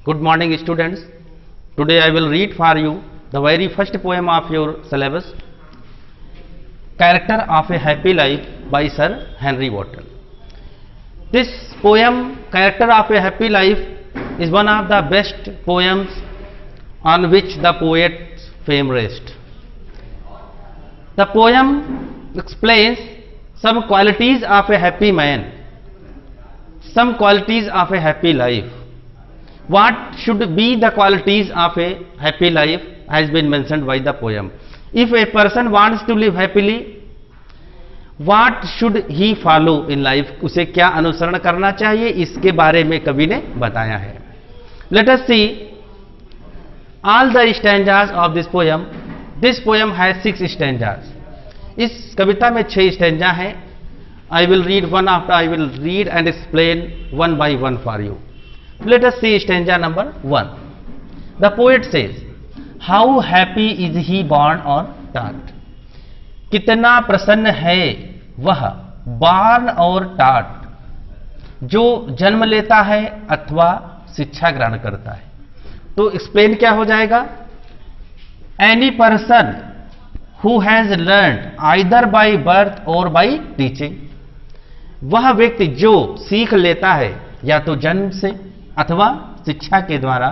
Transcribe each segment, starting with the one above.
Good morning, students. Today I will read for you the very first poem of your syllabus, Character of a Happy Life by Sir Henry Wotton. This poem, Character of a Happy Life, is one of the best poems on which the poet's fame rests. The poem explains some qualities of a happy man, some qualities of a happy life. What should be the qualities of a happy life has been mentioned by the poem. If a person wants to live happily, what should he follow in life? उसे क्या अनुसरण करना चाहिए, इसके बारे में कवि ने बताया है. Let us see all the stanzas of this poem. This poem has 6 stanzas. इस कविता में 6 स्टैंजा हैं. I will read one after I will read and explain one by one for you. Let us see stanza number 1. The poet says, how happy is he born or taught? कितना प्रसन्न है वह born और taught, जो जन्म लेता है अथवा शिक्षा ग्रहण करता है. तो एक्सप्लेन क्या हो जाएगा? Any person who has learned either by birth or by teaching, वह व्यक्ति जो सीख लेता है या तो जन्म से अथवा शिक्षा के द्वारा,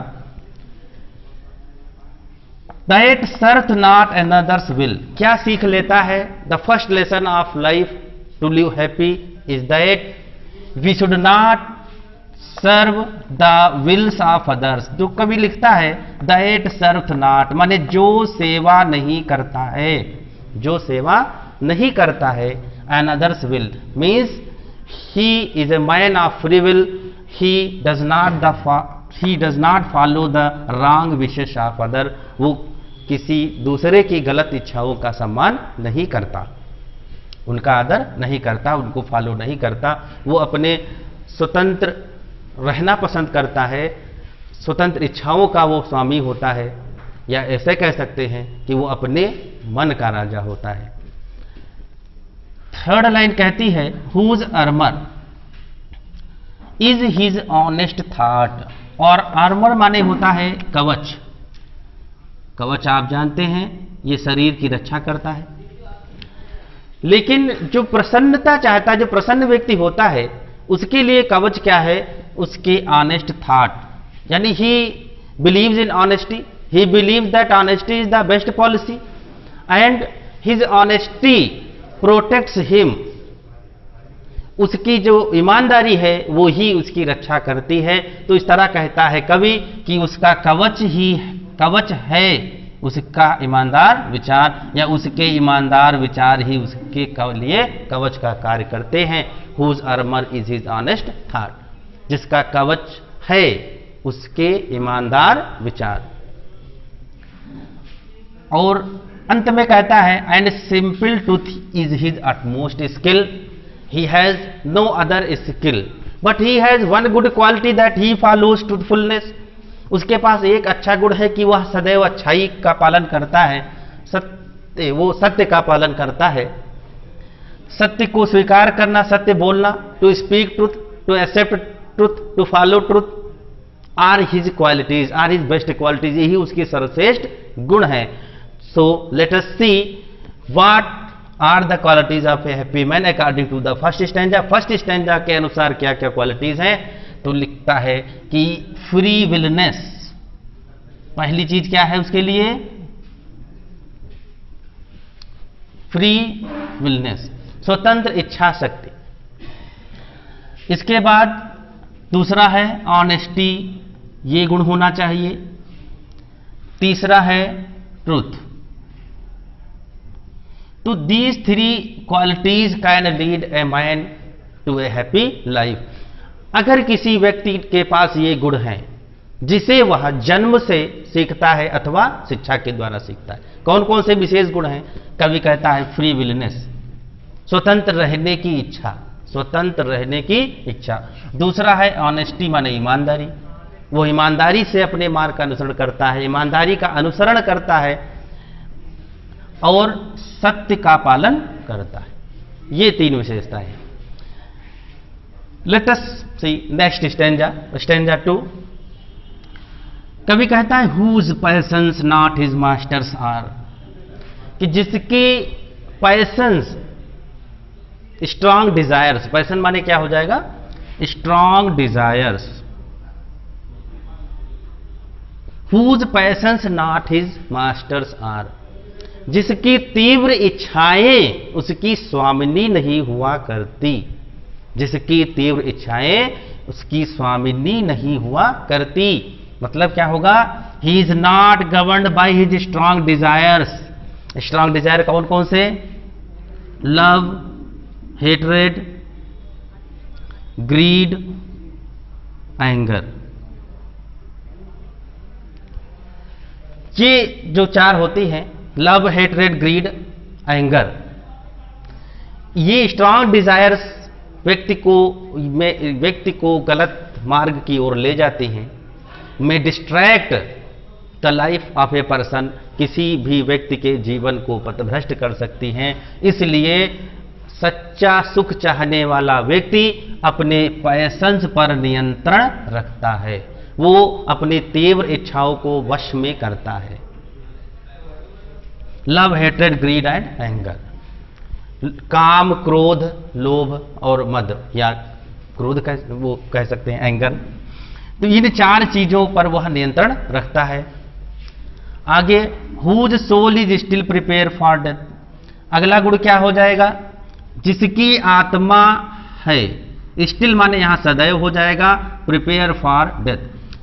that serve not another's will, क्या सीख लेता है? The first lesson of life to live happy is that we should not serve the wills of others. जो कवि लिखता है that serve not, माने जो सेवा नहीं करता है, जो सेवा नहीं करता है, another's will means he is a man of free will. He does not follow the wrong wishes of other. वो किसी दूसरे की गलत इच्छाओं का सम्मान नहीं करता, उनका आदर नहीं करता, उनको फॉलो नहीं करता. वो अपने स्वतंत्र रहना पसंद करता है, स्वतंत्र इच्छाओं का वो स्वामी होता है, या ऐसे कह सकते हैं कि वो अपने मन का राजा होता है. थर्ड लाइन कहती है, whose armour is his honest thought. और आर्मर माने होता है कवच. कवच आप जानते हैं ये शरीर की रक्षा करता है. लेकिन जो प्रसन्नता चाहता है, जो प्रसन्न व्यक्ति होता है, उसके लिए कवच क्या है? उसके ऑनेस्ट थॉट, यानी ही believes in honesty. He believes that honesty is the best policy and his honesty protects him. उसकी जो ईमानदारी है वो ही उसकी रक्षा करती है. तो इस तरह कहता है कवि कि उसका कवच है उसका ईमानदार विचार, या उसके ईमानदार विचार ही उसके लिए कवच का कार्य करते हैं. Whose armour is his honest thought, जिसका कवच है उसके ईमानदार विचार. और अंत में कहता है, and simple truth is his utmost skill. He has no other skill, but he has one good quality that he follows truthfulness. उसके पास एक अच्छा गुण है कि वह सदैव अच्छाई का पालन करता है, वो सत्य का पालन करता है. सत्य को स्वीकार करना, सत्य बोलना, to speak truth, to accept truth, to follow truth are his qualities, are his best qualities. यही उसकी सर्वश्रेष्ठ गुण है. So let us see what are the qualities of a happy man according to the first stanza. First stanza के अनुसार क्या क्या qualities हैं? तो लिखता है कि फ्री विलनेस, पहली चीज क्या है उसके लिए? फ्री विलनेस, स्वतंत्र इच्छा शक्ति. इसके बाद दूसरा है ऑनेस्टी, ये गुण होना चाहिए. तीसरा है ट्रूथ. तो these 3 qualities can lead a man to a happy life. अगर किसी व्यक्ति के पास ये गुण हैं जिसे वह जन्म से सीखता है अथवा शिक्षा के द्वारा सीखता है, कौन कौन से विशेष गुण हैं? कवि कहता है फ्री विलनेस, स्वतंत्र रहने की इच्छा, स्वतंत्र रहने की इच्छा. दूसरा है ऑनेस्टी, माने ईमानदारी. वो ईमानदारी से अपने मार्ग का अनुसरण करता है, ईमानदारी का अनुसरण करता है और सत्य का पालन करता है. ये 3 विशेषताएं हैं. Let us see next stanza, stanza 2. कवि कहता है whose passions not his masters are, कि जिसकी पैशंस स्ट्रांग डिजायर्स, पैशन माने क्या हो जाएगा, strong desires, whose passions not his masters are, जिसकी तीव्र इच्छाएं उसकी स्वामिनी नहीं हुआ करती, जिसकी तीव्र इच्छाएं उसकी स्वामिनी नहीं हुआ करती। मतलब क्या होगा, he is not governed by his strong desires. Strong desire कौन कौन से, लव, हेटरेड, ग्रीड, एंगर, ये जो चार होती हैं, लव, हेटरेड, ग्रीड, एंगर, ये स्ट्रांग डिजायर्स व्यक्ति को गलत मार्ग की ओर ले जाती हैं, में distract the life of a person, किसी भी व्यक्ति के जीवन को पथभ्रष्ट कर सकती हैं। इसलिए सच्चा सुख चाहने वाला व्यक्ति अपने पैशंस पर नियंत्रण रखता है, वो अपनी तीव्र इच्छाओं को वश में करता है। Love, hatred, grid and anger, काम, क्रोध, लोभ और मद, या क्रोध वो कह सकते हैं, एंगर। तो इन चार चीजों पर वह नियंत्रण रखता है। आगे, whose soul is still prepare for death, अगला गुण क्या हो जाएगा, जिसकी आत्मा है, स्टिल माने यहां सदैव हो जाएगा, प्रिपेयर फॉर डेथ,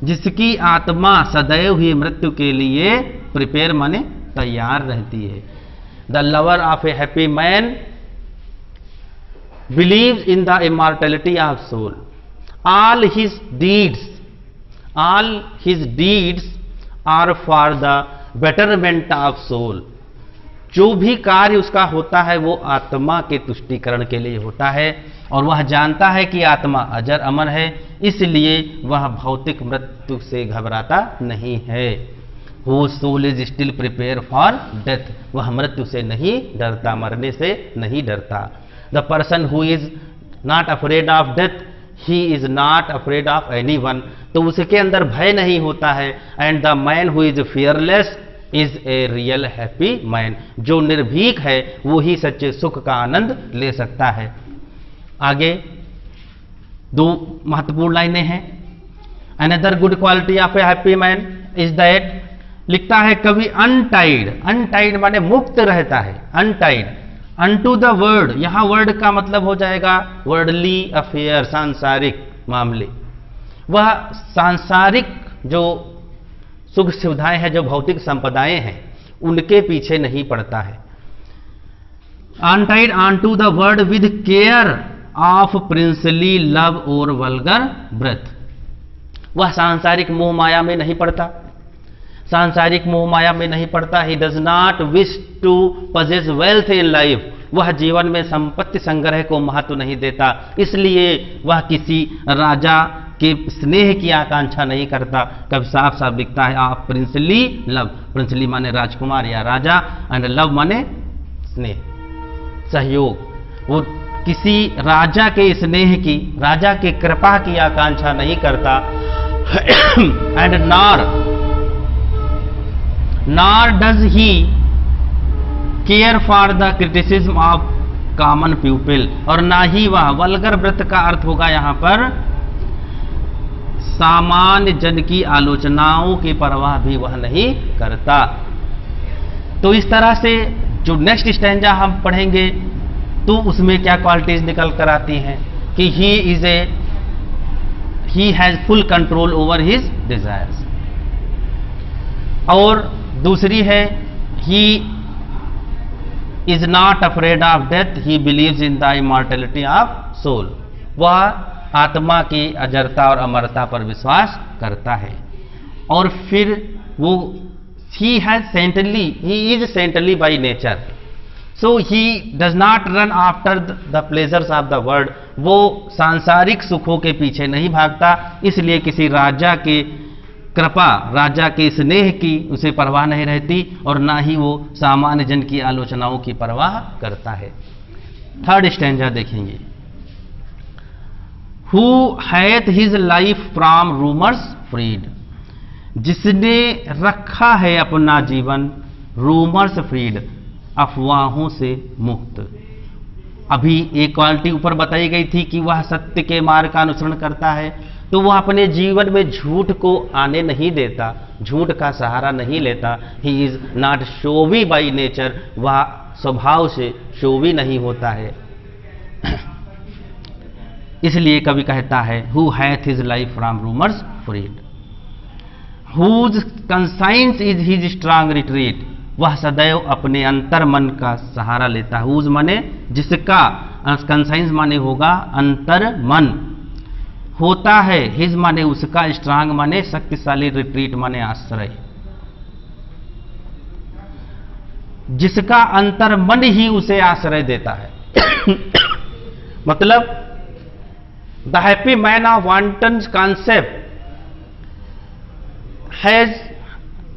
जिसकी आत्मा सदैव ही मृत्यु के लिए, प्रिपेयर माने तैयार रहती है। The lover of a happy man believes in the immortality of soul. All his deeds are for the betterment of soul. जो भी कार्य उसका होता है वो आत्मा के तुष्टीकरण के लिए होता है, और वह जानता है कि आत्मा अजर अमर है, इसलिए वह भौतिक मृत्यु से घबराता नहीं है। वो soul is still prepare for death, वह मृत्यु से नहीं डरता, मरने से नहीं डरता। The person who is not afraid of death, he is not afraid of anyone, तो उसके अंदर भय नहीं होता है। And the man who is fearless is a real happy man, जो निर्भीक है वो ही सच्चे सुख का आनंद ले सकता है। आगे दो महत्वपूर्ण लाइनें हैं। Another good quality of a happy man is that, लिखता है कवि, अनटाइड, अनटाइड माने मुक्त रहता है, अनटाइड अनटू द वर्ड, यहां वर्ड का मतलब हो जाएगा वर्डली अफेयर, सांसारिक मामले। वह सांसारिक जो सुख सुविधाएं हैं, जो भौतिक संपदाएं हैं, उनके पीछे नहीं पड़ता है। Untied onto the word with care of princely love और वल्गर ब्रेथ, वह सांसारिक मोह माया में नहीं पड़ता, सांसारिक मोह माया में नहीं पड़ता। He does not wish to possess wealth in life, वह जीवन में संपत्ति संग्रह को महत्व नहीं देता, इसलिए वह किसी राजा के स्नेह की आकांक्षा नहीं करता। कब साफ साफ दिखता है, आप प्रिंसली लव, प्रिंसली माने राजकुमार या राजा, एंड लव माने स्नेह, सहयोग। वो किसी राजा के स्नेह की, राजा के कृपा की आकांक्षा नहीं करता। And nor does he care for the criticism of common people, और ना ही वह, वल्गर व्रत का अर्थ होगा यहां पर सामान्य जन की आलोचनाओं की परवाह भी वह नहीं करता। तो इस तरह से जो नेक्स्ट स्टैंजा हम पढ़ेंगे तो उसमें क्या क्वालिटीज निकल कर आती हैं कि he has full control over his desires, और दूसरी है he is not afraid of death, he believes in the immortality of soul, वह आत्मा की अजरता और अमरता पर विश्वास करता है। और फिर वो he is saintly by nature, so he does not run after the pleasures of the world, वो सांसारिक सुखों के पीछे नहीं भागता, इसलिए किसी राजा के कृपा, राजा के स्नेह की उसे परवाह नहीं रहती, और ना ही वो सामान्य जन की आलोचनाओं की परवाह करता है। थर्ड स्टैंजा देखेंगे। Who hath his life from rumours freed, जिसने रखा है अपना जीवन रूमर्स फ्रीड, अफवाहों से मुक्त। अभी एक क्वालिटी ऊपर बताई गई थी कि वह सत्य के मार्ग का अनुसरण करता है, तो वह अपने जीवन में झूठ को आने नहीं देता, झूठ का सहारा नहीं लेता। He is not showy by nature, वह स्वभाव से शोवी नहीं होता है। इसलिए कवि कहता है who hath his life from rumours freed, whose conscience is his strong retreat, वह सदैव अपने अंतर मन का सहारा लेता है। हुज माने जिसका, कंसाइंस माने होगा अंतर मन, होता है हिज माने उसका, स्ट्रांग माने शक्तिशाली, रिट्रीट माने आश्रय। जिसका अंतर मन ही उसे आश्रय देता है। मतलब the happy man of wanton concept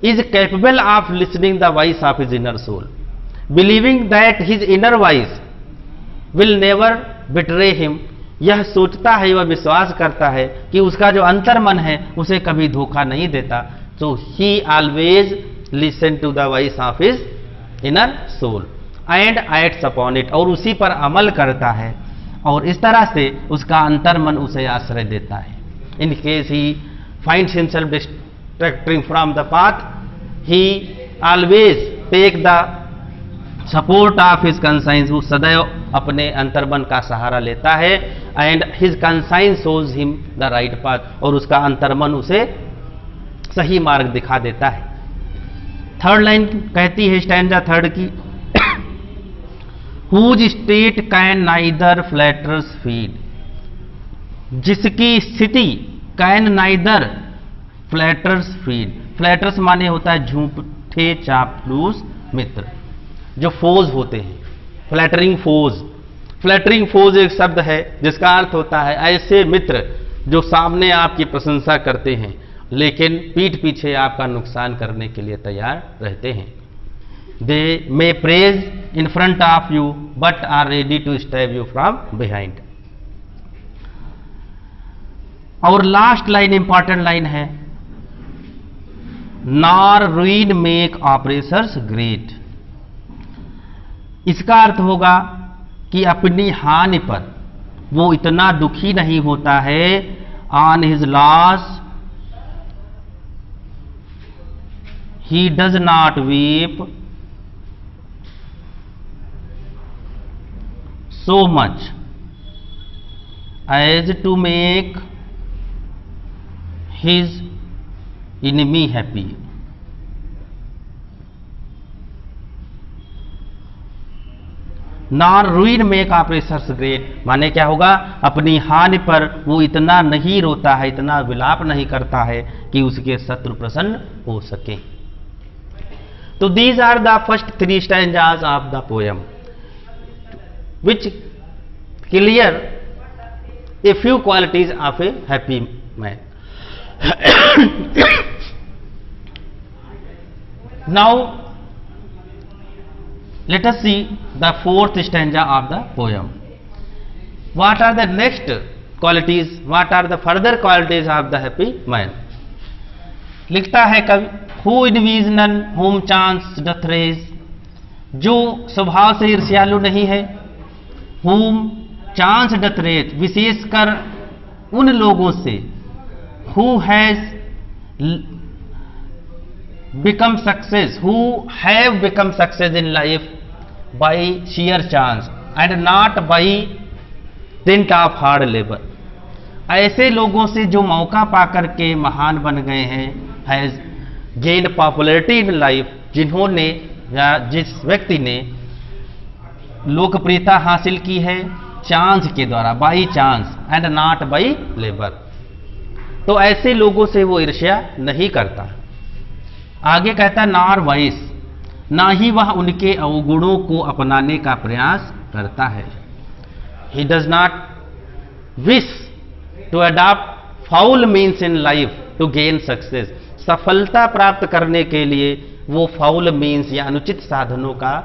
is capable of listening the voice of his inner soul, believing that his inner voice will never betray him। यह सोचता है, वह विश्वास करता है कि उसका जो अंतर मन है उसे कभी धोखा नहीं देता। So he always listen to the voice of his inner soul and acts upon it, और उसी पर अमल करता है और इस तरह से उसका अंतर मन उसे आश्रय देता है। In case he finds himself distracting from the path, he always take the support of his conscience, वो सदैव अपने अंतर्मन का सहारा लेता है। and his conscience shows him the right path, और उसका अंतर्मन उसे सही मार्ग दिखा देता है। थर्ड लाइन कहती है स्टैंजा थर्ड की, whose state can neither flatters feed, जिसकी स्थिति can neither flutters feed, flutters माने होता है झूठे चापलूस मित्र, जो फोज होते हैं, फ्लैटरिंग फोज। फ्लैटरिंग फोज एक शब्द है जिसका अर्थ होता है ऐसे मित्र जो सामने आपकी प्रशंसा करते हैं लेकिन पीठ पीछे आपका नुकसान करने के लिए तैयार रहते हैं। They may praise in front of you but are ready to stab you from behind. और लास्ट लाइन इंपॉर्टेंट लाइन है, nor ruin make oppressors great. इसका अर्थ होगा कि अपनी हानि पर वो इतना दुखी नहीं होता है, on his loss he does not weep so much as to make his enemy happy। Nor ruin make oppressors great माने क्या होगा, अपनी हानि पर वो इतना नहीं रोता है, इतना विलाप नहीं करता है कि उसके शत्रु प्रसन्न हो सके। तो these are the first 3 stanzas of the poem which clear a few qualities of a happy man. Now let us see the 4th stanza of the poem. What are the next qualities, what are the further qualities of the happy man? लिखता है कवि, who envision whom chance doth raise, जो स्वभाव से ईर्ष्यालु नहीं है, whom chance doth raise विशेषकर उन लोगों से, who has become success, who have become success in life by sheer chance and not by dint of hard labor। ऐसे लोगों से जो मौका पाकर के महान बन गए हैं, has gained popularity in life, जिन्होंने या जिस व्यक्ति ने लोकप्रियता हासिल की है चांस के द्वारा, by chance and not by labour. तो ऐसे लोगों से वो ईर्ष्या नहीं करता। आगे कहता नॉर वाइस, ना ही वह उनके अवगुणों को अपनाने का प्रयास करता है। He does not wish to adopt foul means in life to gain success. सफलता प्राप्त करने के लिए वो फाउल मीन्स या अनुचित साधनों का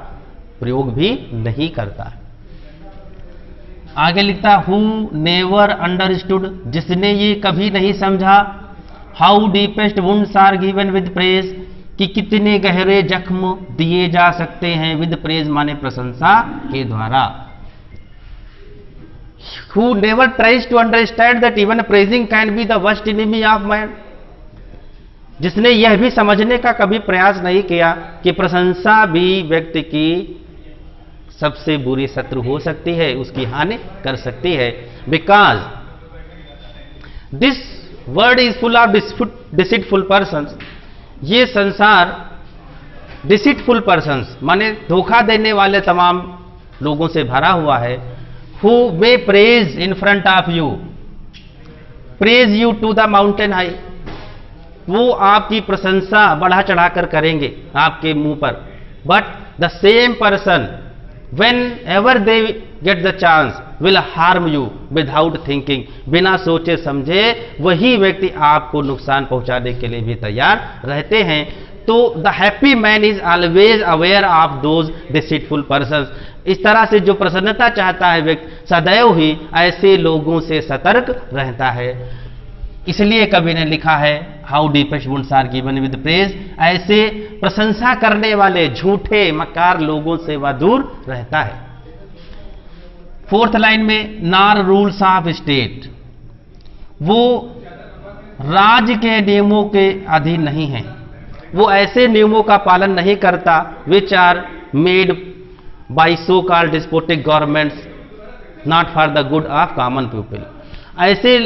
प्रयोग भी नहीं करता। आगे लिखता हु नेवर अंडरस्टूड, जिसने ये कभी नहीं समझा, how deepest wounds are given with praise, कि कितने गहरे जख्म दिए जा सकते हैं विद प्रेज माने प्रशंसा के द्वारा। Who never tries to understand that even praising can be the worst enemy of man, जिसने यह भी समझने का कभी प्रयास नहीं किया कि प्रशंसा भी व्यक्ति की सबसे बुरी शत्रु हो सकती है, उसकी हानि कर सकती है। Because this world is full of deceitful persons, ये संसार डिसीटफुल पर्सन्स माने धोखा देने वाले तमाम लोगों से भरा हुआ है। Who may praise in front of you, praise you to the mountain high, वो आपकी प्रशंसा बढ़ा चढ़ाकर करेंगे आपके मुंह पर। But the same person whenever they get the chance will harm you without thinking, बिना सोचे समझे वही व्यक्ति आपको नुकसान पहुंचाने के लिए भी तैयार रहते हैं। तो the happy man is always aware of those deceitful persons, इस तरह से जो प्रसन्नता चाहता है व्यक्ति सदैव ही ऐसे लोगों से सतर्क रहता है। इसलिए कवि ने लिखा है how deepest wounds are given with praise, ऐसे प्रशंसा करने वाले झूठे मक्कार लोगों से वह दूर रहता है। फोर्थ लाइन में नार रूल्स ऑफ स्टेट, वो राज्य के नियमों के अधीन नहीं है, वो ऐसे नियमों का पालन नहीं करता which are made by so called despotic governments not for the good of common people, ऐसे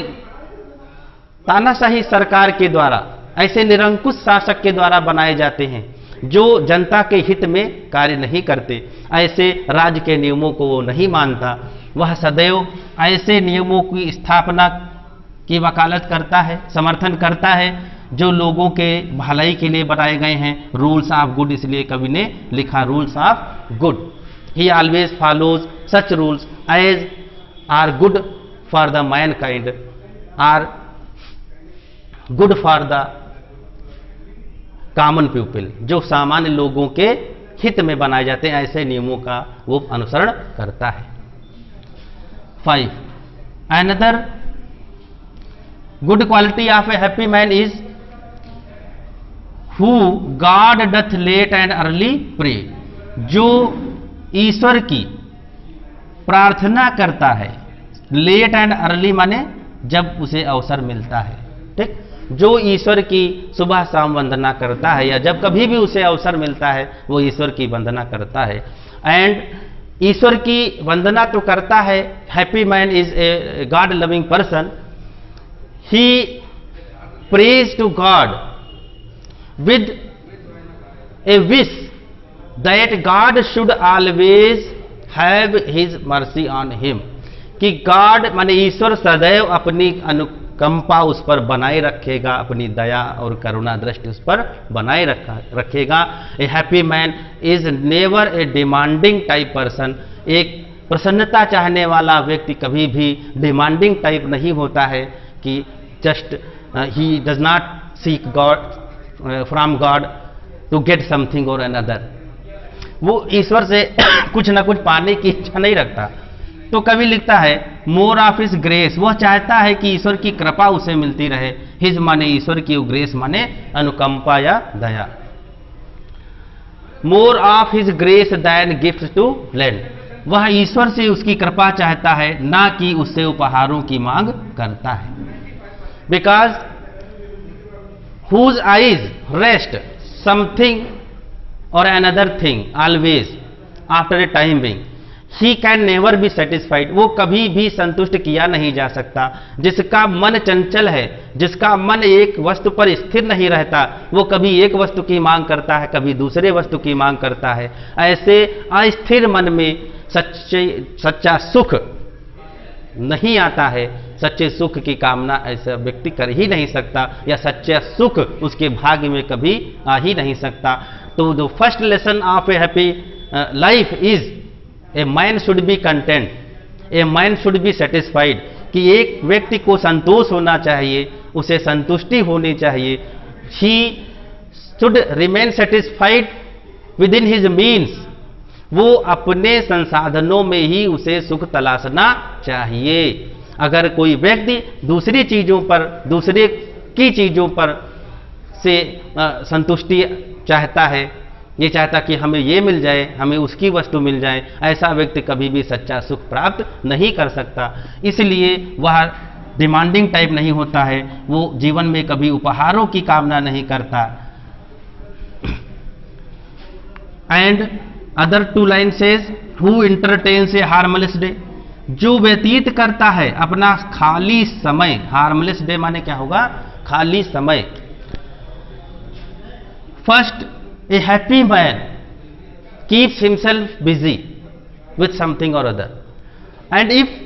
तानाशाही सरकार के द्वारा, ऐसे निरंकुश शासक के द्वारा बनाए जाते हैं जो जनता के हित में कार्य नहीं करते। ऐसे राज्य के नियमों को वो नहीं मानता, वह सदैव ऐसे नियमों की स्थापना की वकालत करता है, समर्थन करता है जो लोगों के भलाई के लिए बनाए गए हैं। रूल्स ऑफ गुड, इसलिए कवि ने लिखा rules of good. He always follows such rules as are good for the mankind, are good for the common people, जो सामान्य लोगों के हित में बनाए जाते हैं, ऐसे नियमों का वो अनुसरण करता है। 5. Another good quality of a happy man is who God doth late and early pray, जो ईश्वर की प्रार्थना करता है। लेट एंड अर्ली माने जब उसे अवसर मिलता है, ठीक, जो ईश्वर की सुबह शाम वंदना करता है या जब कभी भी उसे अवसर मिलता है वो ईश्वर की वंदना करता है। एंड ईश्वर की वंदना तो करता है, happy man is a god loving person, he praise to god with a wish that god should always have his mercy on him, कि गॉड माने ईश्वर सदैव अपनी अनुकंपा उस पर बनाए रखेगा, अपनी दया और करुणा दृष्टि उस पर बनाए रखेगा। ए happy man is never a demanding type person, एक प्रसन्नता चाहने वाला व्यक्ति कभी भी डिमांडिंग टाइप नहीं होता है कि just he does not seek god from god to get something और अनदर, वो ईश्वर से कुछ ना कुछ पाने की इच्छा नहीं रखता। तो कवि लिखता है मोर ऑफ हिज ग्रेस, वह चाहता है कि ईश्वर की कृपा उसे मिलती रहे। हिज माने ईश्वर की, ग्रेस माने अनुकंपा या दया। More of his grace than gift to lend, वह ईश्वर से उसकी कृपा चाहता है, ना कि उससे उपहारों की मांग करता है। Because whose eyes rest something और another thing always after a time being, he can never be satisfied, वो कभी भी संतुष्ट किया नहीं जा सकता। जिसका मन चंचल है, जिसका मन एक वस्तु पर स्थिर नहीं रहता, वो कभी एक वस्तु की मांग करता है, कभी दूसरे वस्तु की मांग करता है। ऐसे अस्थिर मन में सच्चा सुख नहीं आता है, सच्चे सुख की कामना ऐसा व्यक्ति कर ही नहीं सकता, या सच्चा सुख उसके भाग्य में कभी आ ही नहीं सकता। तो the first lesson of a happy life is a man should be content, a man should be satisfied, कि एक व्यक्ति को संतोष होना चाहिए, उसे संतुष्टि होनी चाहिए। He should remain satisfied with in his means, वो अपने संसाधनों में ही उसे सुख तलाशना चाहिए। अगर कोई व्यक्ति दूसरी चीजों पर, दूसरे की चीज़ों पर से संतुष्टि चाहता है, ये चाहता कि हमें ये मिल जाए, हमें उसकी वस्तु मिल जाए, ऐसा व्यक्ति कभी भी सच्चा सुख प्राप्त नहीं कर सकता। इसलिए वह डिमांडिंग टाइप नहीं होता है, वो जीवन में कभी उपहारों की कामना नहीं करता। And other two line says who entertains a harmless day, जो व्यतीत करता है अपना खाली समय, हार्मलेस डे माने क्या होगा, खाली समय। First, a happy man keeps himself busy with something or other, and if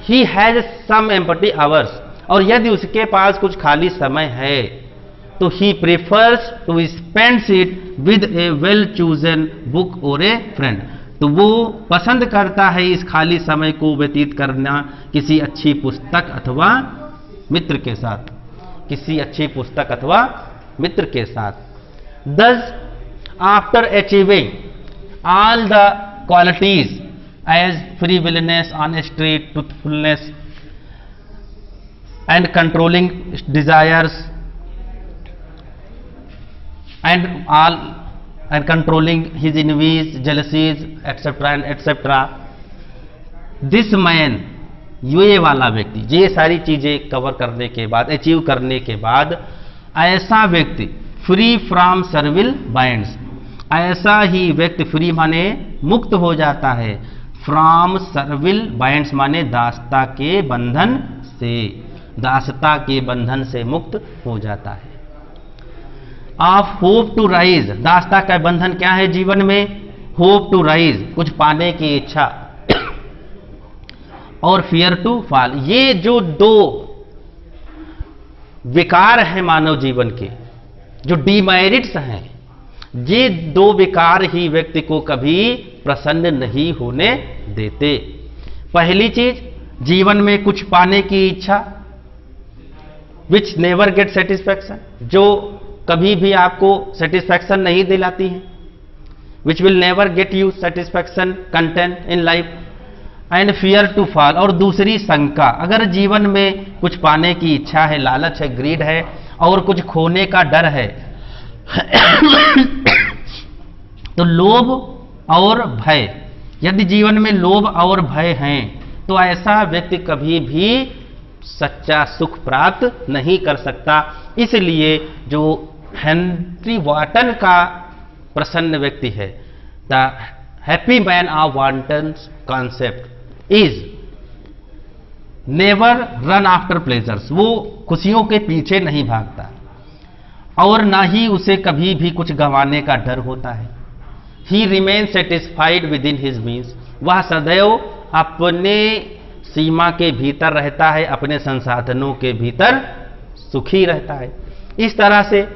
he has some empty hours, और यदि उसके पास कुछ खाली समय है तो he prefers to spends it with a well chosen book or a friend, तो वो पसंद करता है इस खाली समय को व्यतीत करना किसी अच्छी पुस्तक अथवा मित्र के साथ, किसी अच्छी पुस्तक अथवा मित्र के साथ। Thus, after achieving all the qualities as free willingness, honesty, truthfulness, and controlling desires, and controlling his envies, jealousies, etc. and etc. This man, ये वाला व्यक्ति, ये सारी चीजें कवर करने के बाद, अचीव करने के बाद, ऐसा व्यक्ति फ्री फ्रॉम सर्विल बाइंड्स, ऐसा ही व्यक्ति, फ्री माने मुक्त हो जाता है, फ्रॉम सर्विल बाइंड्स माने दासता के बंधन से, दासता के बंधन से मुक्त हो जाता है। ऑफ होप टू राइज, दासता का बंधन क्या है जीवन में, होप टू राइज, कुछ पाने की इच्छा, और फियर टू फॉल, ये जो दो विकार हैं मानव जीवन के, जो डीमेरिट्स हैं, ये दो विकार ही व्यक्ति को कभी प्रसन्न नहीं होने देते। पहली चीज, जीवन में कुछ पाने की इच्छा, विच नेवर गेट सेटिस्फैक्शन, जो कभी भी आपको सेटिस्फैक्शन नहीं दिलाती है, which will never get you satisfaction content in life. And fear to fall, और दूसरी शंका, अगर जीवन में कुछ पाने की इच्छा है, लालच है, ग्रीड है, और कुछ खोने का डर है तो लोभ और भय, यदि जीवन में लोभ और भय हैं तो ऐसा व्यक्ति कभी भी सच्चा सुख प्राप्त नहीं कर सकता। इसलिए जो हेनरी वॉटन का प्रसन्न व्यक्ति है, the happy man of वॉटन्स concept is never run after pleasures, वो खुशियों के पीछे नहीं भागता और ना ही उसे कभी भी कुछ गंवाने का डर होता है। He remain satisfied with in his means, वह सदैव अपने सीमा के भीतर रहता है, अपने संसाधनों के भीतर सुखी रहता है। इस तरह से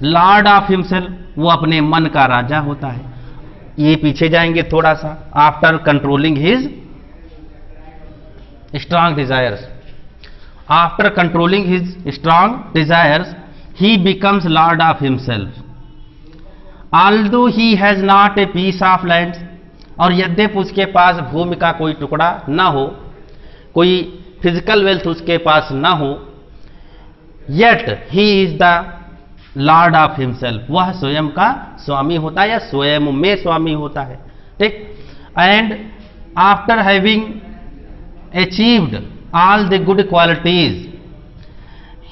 लॉर्ड ऑफ हिमसेल्फ, वो अपने मन का राजा होता है। ये पीछे जाएंगे थोड़ा सा, after controlling his strong desires, after controlling his strong desires he becomes lord of himself, although he has not a piece of land, और यद्यपि उसके पास भूमि का कोई टुकड़ा ना हो, कोई फिजिकल वेल्थ उसके पास ना हो, yet he is the lord of himself, वह स्वयं का स्वामी होता है या स्वयं में स्वामी होता है, ठीक। and after having achieved all the good qualities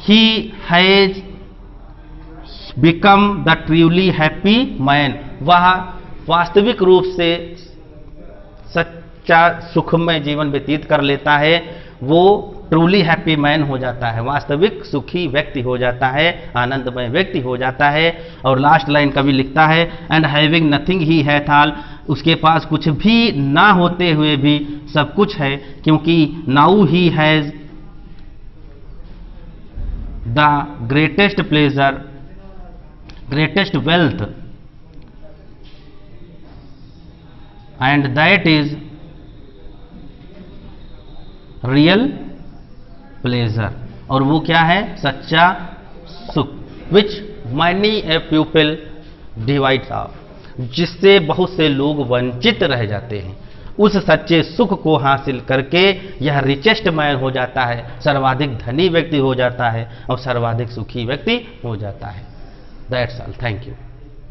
he has become the truly happy man, वह वास्तविक रूप से सच्चा सुखमय जीवन व्यतीत कर लेता है, वो ट्रूली हैप्पी मैन हो जाता है, वास्तविक सुखी व्यक्ति हो जाता है, आनंदमय व्यक्ति हो जाता है। और लास्ट लाइन कवि लिखता है, and having nothing he hath all, उसके पास कुछ भी ना होते हुए भी सब कुछ है, क्योंकि now he has the greatest pleasure, greatest wealth, and that is real pleasure, और वो क्या है, सच्चा सुख, विच money A people divides of, जिससे बहुत से लोग वंचित रह जाते हैं। उस सच्चे सुख को हासिल करके यह रिचेस्ट मैन हो जाता है, सर्वाधिक धनी व्यक्ति हो जाता है और सर्वाधिक सुखी व्यक्ति हो जाता है। That's all, thank you.